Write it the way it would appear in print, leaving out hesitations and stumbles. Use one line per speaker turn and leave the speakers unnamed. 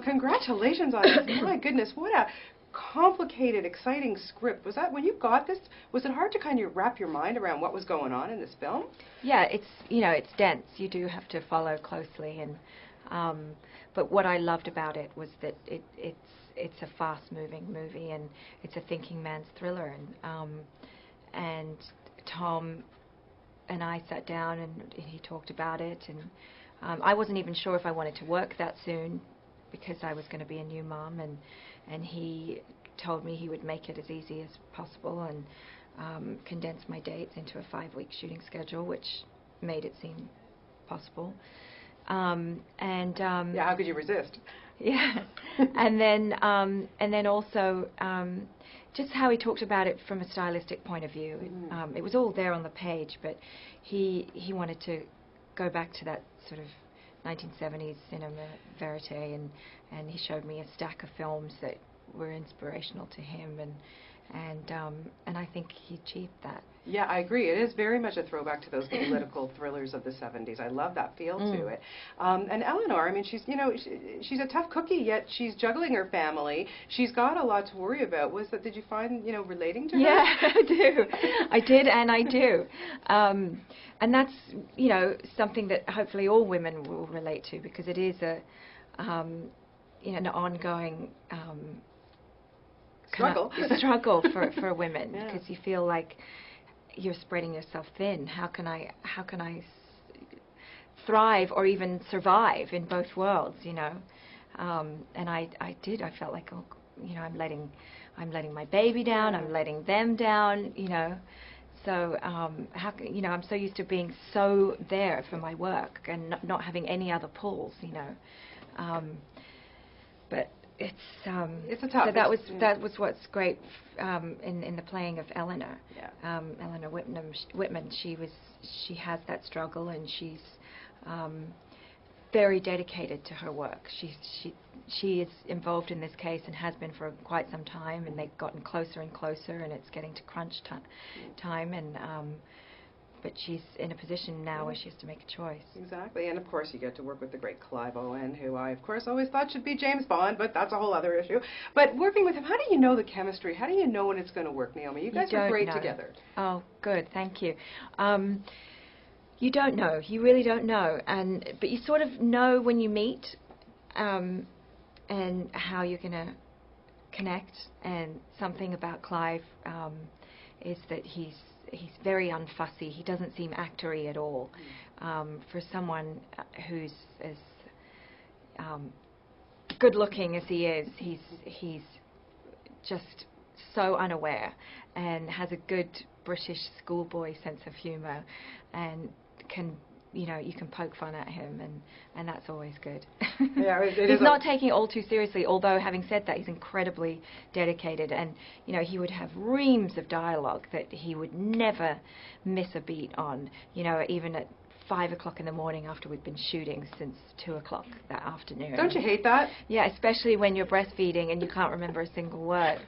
congratulations on this. My goodness, what a complicated, exciting script. Was that, when you got this, was it hard to kind of wrap your mind around what was going on in this film?
Yeah, it's, you know, it's dense. You do have to follow closely, and but what I loved about it was that it's a fast-moving movie, and it's a thinking man's thriller, and Tom and I sat down and he talked about it, and I wasn't even sure if I wanted to work that soon because I was going to be a new mom, and he told me he would make it as easy as possible and condense my dates into a 5-week shooting schedule, which made it seem possible.
Yeah, how could you resist?
Yeah, and then also just how he talked about it from a stylistic point of view. It was all there on the page, but he wanted to go back to that sort of 1970s cinema verite, and he showed me a stack of films that were inspirational to him, and I think he achieved that.
Yeah, I agree. It is very much a throwback to those political thrillers of the 70s. I love that feel to it. And Eleanor, I mean, she's, you know, she's a tough cookie, yet she's juggling her family. She's got a lot to worry about. Did you find, you know, relating to her?
Yeah, I do. I did, and I do. And that's, you know, something that hopefully all women will relate to, because it is a, you know, an ongoing
struggle
for women,
yeah.
because you feel like you're spreading yourself thin. How can I thrive or even survive in both worlds, you know? And I did. I felt like, oh, you know, I'm letting my baby down. I'm letting them down, you know. So you know, I'm so used to being so there for my work and not having any other pulls, you know. But it's a tough. So that was what's great in the playing of Eleanor.
Yeah.
Eleanor Whitman. She has that struggle, and she's very dedicated to her work. She is involved in this case and has been for quite some time, and they've gotten closer and closer, and it's getting to crunch time, and but she's in a position now where she has to make a choice.
Exactly, and of course you get to work with the great Clive Owen, who I of course always thought should be James Bond, but that's a whole other issue. But working with him, how do you know the chemistry? How do you know when it's going to work, Naomi? You guys are great together.
Oh, good, thank you. You don't know, you really don't know, but you sort of know when you meet, and how you're going to connect. And something about Clive is that he's very unfussy. He doesn't seem actory at all. For someone who's as good looking as he is, he's just so unaware and has a good British schoolboy sense of humour, and you know, you can poke fun at him, and that's always good.
Yeah,
he's not taking it all too seriously, although having said that, he's incredibly dedicated, and you know, he would have reams of dialogue that he would never miss a beat on, you know, even at 5 o'clock in the morning after we've been shooting since 2 o'clock that afternoon.
Don't you hate that?
Yeah, especially when you're breastfeeding and you can't remember a single word.